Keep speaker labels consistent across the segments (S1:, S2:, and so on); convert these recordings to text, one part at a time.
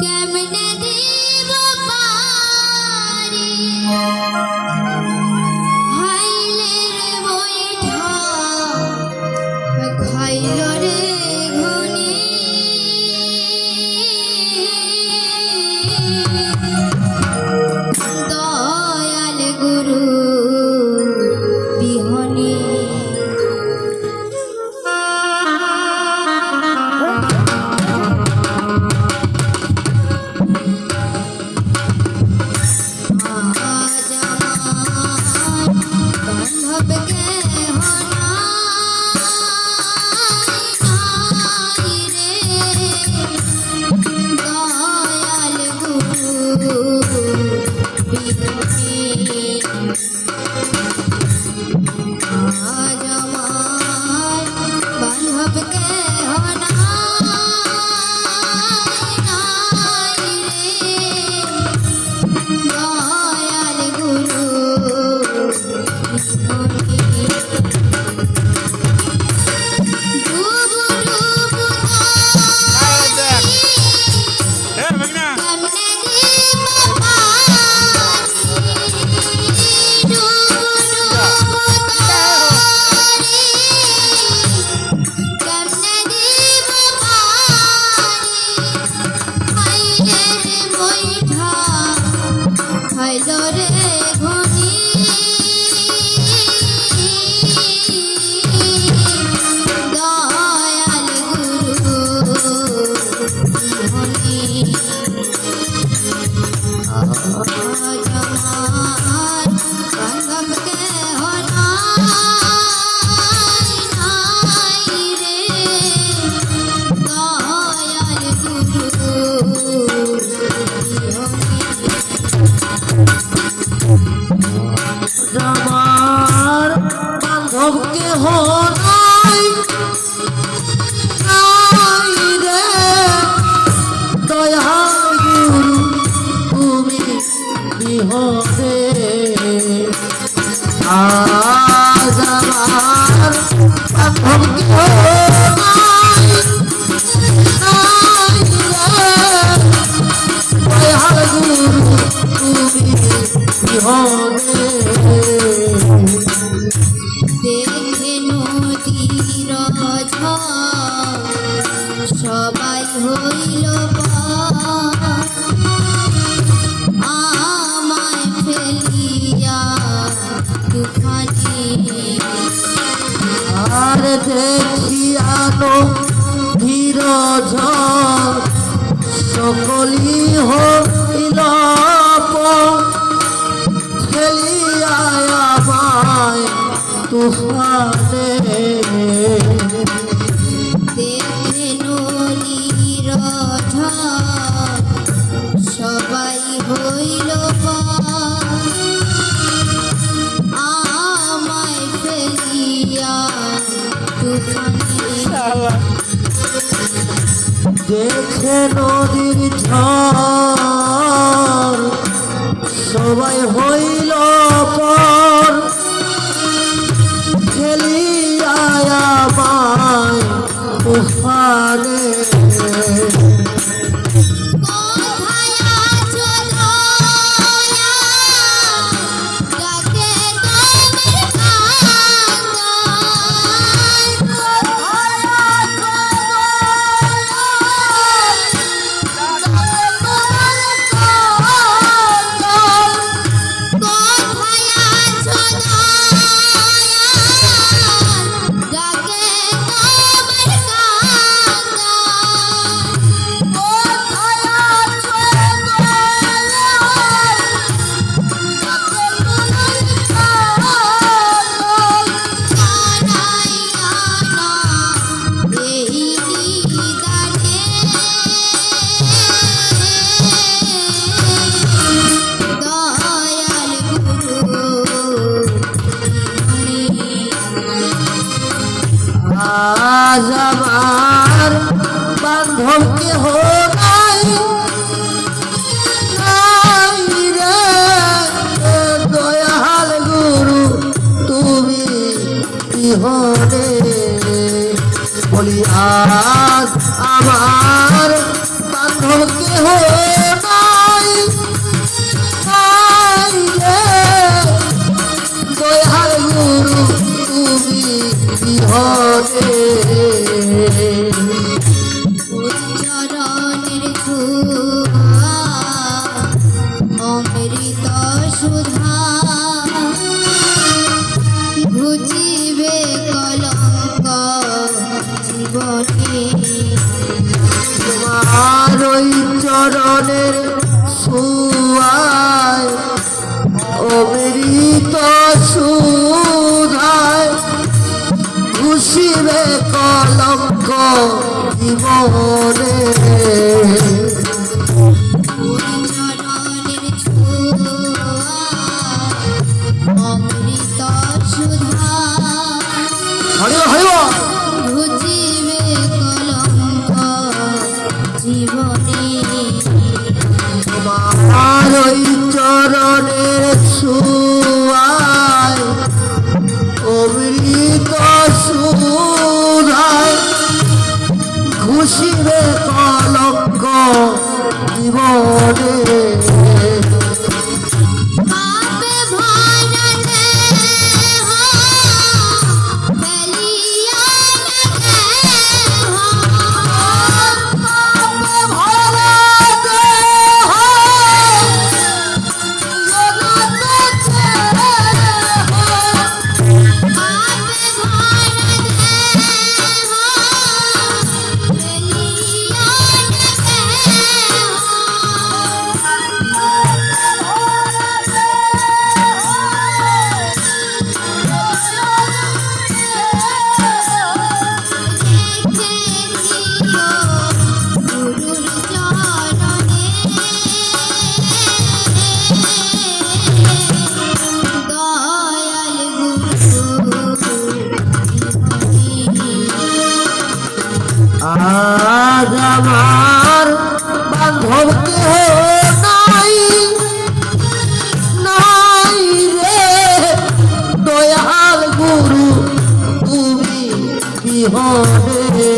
S1: কেমনে দেব পারি হাইলে রে বৈঠা খাইল রে ঘনি দয়াল গুরু বিহনে সবাই হইল আমায় ফেলিয়া তুফানে আর দেখিয়ানো ধীর সকলি হইল ফেলিয়া আমায় তুফানে সবাই হইল আমায় ফেলিয়া তুফানে দেখে নদীর ঝড় সবাই হইল পর ফেলিয়া আমায় তুফানে আমার বান্ধব কেহ নাই রে দয়াল গুরু তুমি বিহনে বলি আজ আমার বান্ধব কেহ
S2: অমৃত সুধা ঘুচিবে কলঙ্ক জীবনে
S1: তোমার ওই চরণের সুয়ায় অমৃত সুধায় ঘুষিবে কলঙ্ক জীবনে
S2: চরণের ছোঁয়া অমৃত সুধা
S1: হরিব হরিব
S2: ঘুচিবে কলঙ্ক জীবনে
S1: তোমার ওই চরণের সুয়ায় অমৃত সুধায় ঘুষিবে কলঙ্ক জীবনে
S2: পাপে ভরা দেহ ফেলিয়া দেহ
S1: পাপে ভরা দেহ জগতে
S2: পাপে ভরা দেহ ফেলিয়া গুরুর চরণে দয়াল
S1: আজ আমার বান্ধব কেহ নাই নাই রে দয়াল গুরু তুমি বিহনে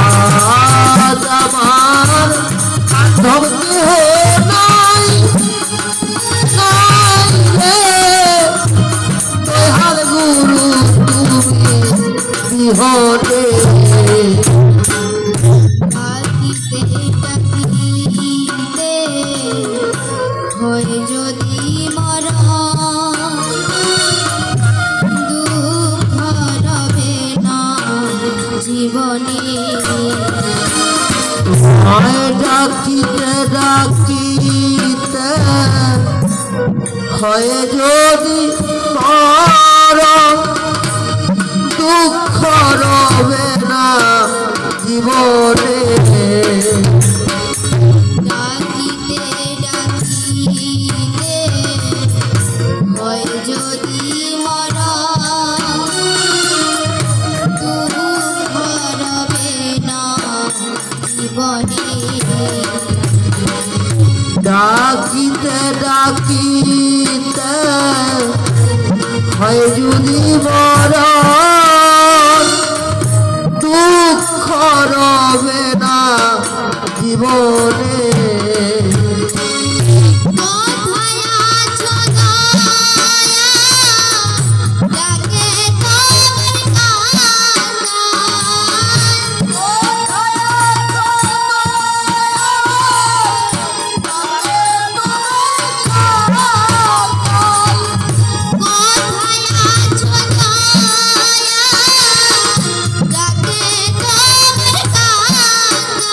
S1: আজ আমার বান্ধব কেহ নাই নাই রে দয়াল গুরু তুমি বিহনে
S2: ডাকিতে ডাকিতে হয় যদি মর দুঃখ রবে না জীবনে
S1: হয় ডাকিতে ডাকিতে হয় যদি মর দুঃখ রবে না জীবনে
S2: ডাকিতে ডাকিতে হয় যদি মর দুঃখ রবে না জীবনে
S1: ডাকিতে ডাকিতে হয় যদি মর দুঃখ রবে না জীবনে
S2: কোথায় আছো দয়া ডাকে তোমার কান্না কোথায় আছো কোথায় আছো দয়া ডাকে তোমার কান্না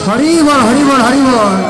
S1: হরি বল হরি বল হরি বল।